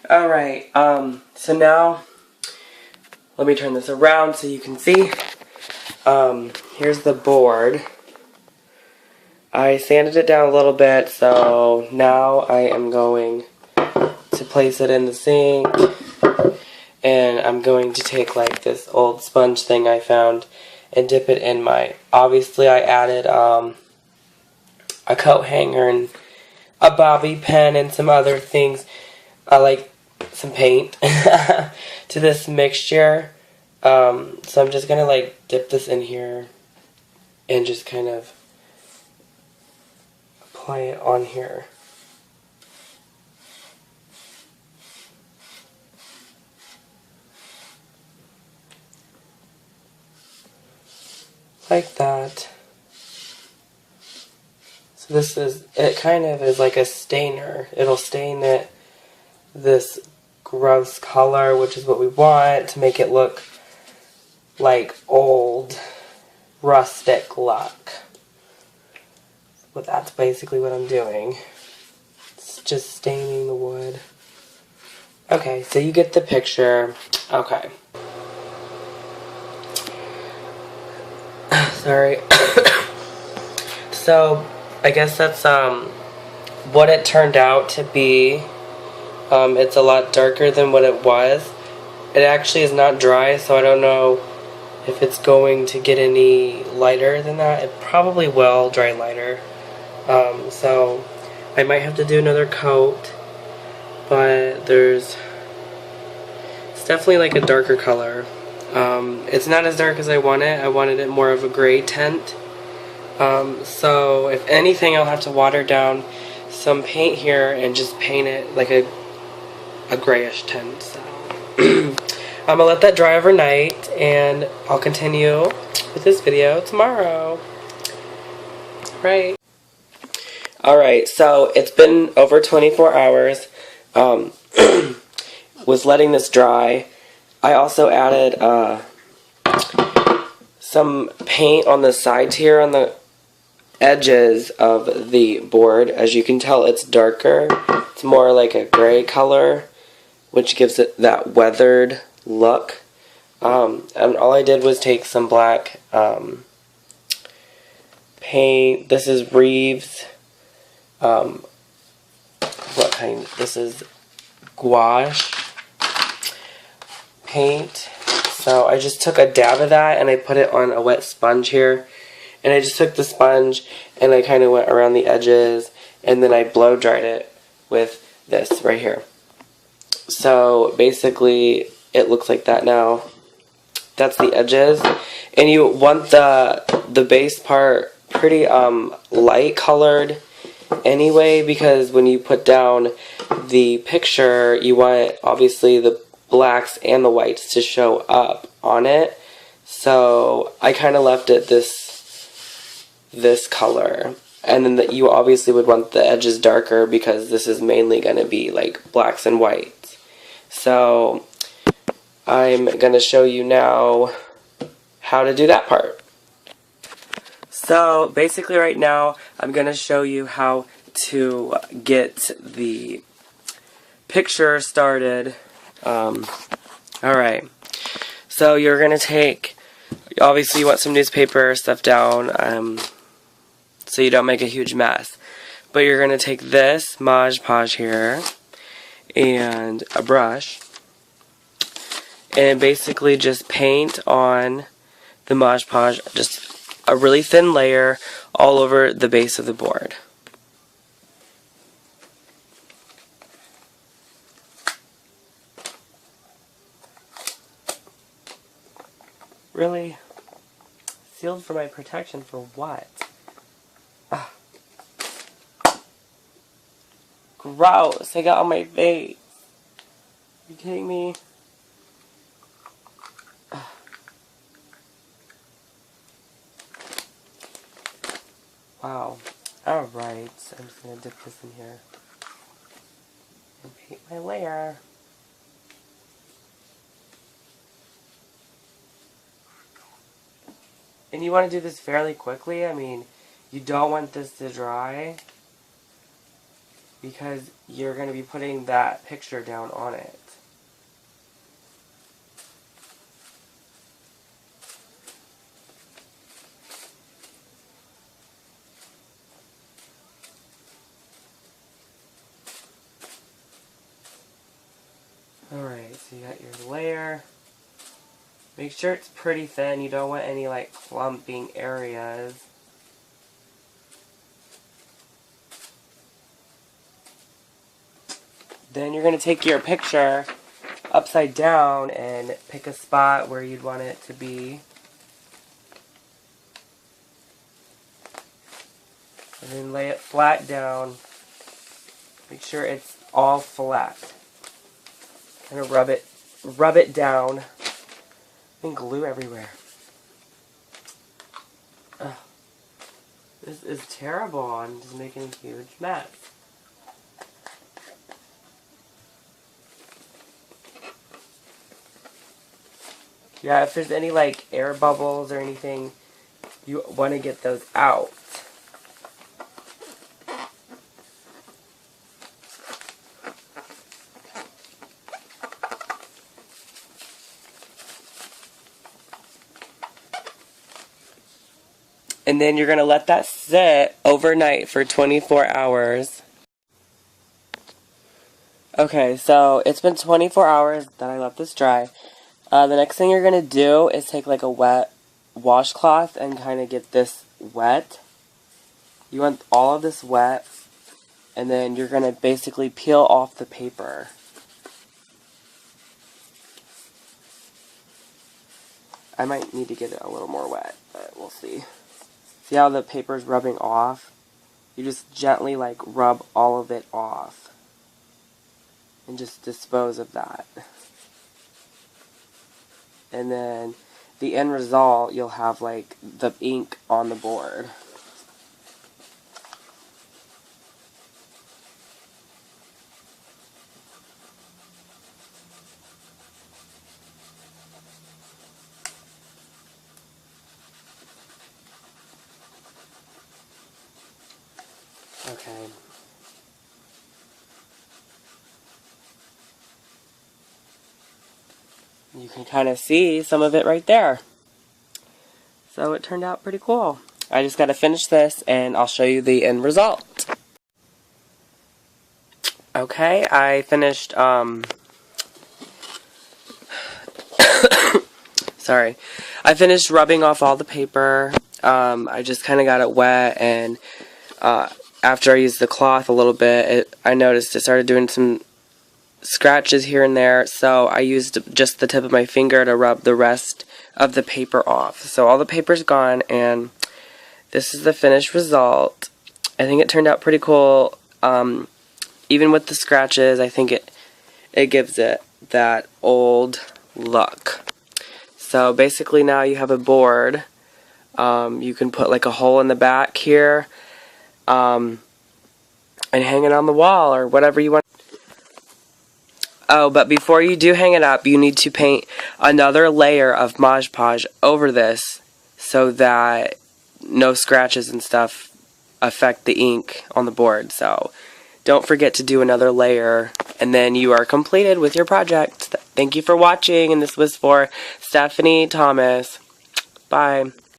Alright, so now, let me turn this around so you can see. Here's the board. I sanded it down a little bit, so now I am going to place it in the sink. And I'm going to take like this old sponge thing I found and dip it in my, obviously I added a coat hanger and a bobby pin and some other things. I like some paint to this mixture. So I'm just gonna like dip this in here and just kind of apply it on here. Like that. So this is, it kind of is like a stainer. It'll stain it this gross color, which is what we want to make it look like old rustic look. But that's basically what I'm doing. It's just staining the wood. Okay, so you get the picture. Okay. Sorry. So, I guess that's what it turned out to be. It's a lot darker than what it was. It actually is not dry, so I don't know if it's going to get any lighter than that. It probably will dry lighter. So I might have to do another coat, but it's definitely like a darker color. It's not as dark as I want it. I wanted it more of a gray tint. So if anything, I'll have to water down some paint here and just paint it like a grayish tint. So I'm gonna let that dry overnight, and I'll continue with this video tomorrow. Right. Alright, so it's been over 24 hours. Was letting this dry. I also added some paint on the sides here, on the edges of the board. As you can tell, it's darker. It's more like a gray color, which gives it that weathered look. And all I did was take some black paint. This is Reeves. What kind? This is gouache paint. So I just took a dab of that and I put it on a wet sponge here. And I just took the sponge and I kind of went around the edges, and then I blow dried it with this right here. So basically it looks like that now. That's the edges. And you want the base part pretty light colored anyway, because when you put down the picture, you want obviously the blacks and the whites to show up on it. So I kind of left it this color, and then you obviously would want the edges darker because this is mainly going to be like blacks and whites. So I'm going to show you now how to do that part. So basically right now I'm going to show you how to get the picture started. Alright, so you're going to take, obviously you want some newspaper stuff down so you don't make a huge mess. But you're going to take this Mod Podge here and a brush and basically just paint on the Mod Podge, just a really thin layer all over the base of the board. Really? Sealed for my protection for what? Ugh. Gross, I got on my face. Are you kidding me? Ugh. Wow. Alright, so I'm just going to dip this in here and paint my layer. And you want to do this fairly quickly. I mean, you don't want this to dry. because you're going to be putting that picture down on it. Alright, so you got your layer. Make sure it's pretty thin. You don't want any like clumping areas. Then you're going to take your picture upside down and pick a spot where you'd want it to be. And then lay it flat down. Make sure it's all flat. Kind of rub it down. And glue everywhere. Ugh. This is terrible. I'm just making a huge mess. Yeah, if there's any like air bubbles or anything, you want to get those out. And then you're going to let that sit overnight for 24 hours. Okay, so it's been 24 hours that I let this dry. The next thing you're going to do is take like a wet washcloth and kind of get this wet. You want all of this wet, and then you're going to basically peel off the paper. I might need to get it a little more wet, but we'll see. See how the paper's rubbing off? You just gently like rub all of it off. And just dispose of that. And then the end result, you'll have like the ink on the board. Okay. You can kind of see some of it right there. So it turned out pretty cool. I just got to finish this and I'll show you the end result. Okay, I finished, sorry. I finished rubbing off all the paper. I just kind of got it wet, and after I used the cloth a little bit, I noticed it started doing some scratches here and there, so I used just the tip of my finger to rub the rest of the paper off. So all the paper's gone, and this is the finished result. I think it turned out pretty cool. Even with the scratches, I think it gives it that old look. So basically now you have a board. You can put like a hole in the back here, and hang it on the wall or whatever you want. Oh, but before you do hang it up, you need to paint another layer of Mod Podge over this so that no scratches and stuff affect the ink on the board. So don't forget to do another layer, and then you are completed with your project. Thank you for watching, and this was for Stephanie Thomas. Bye.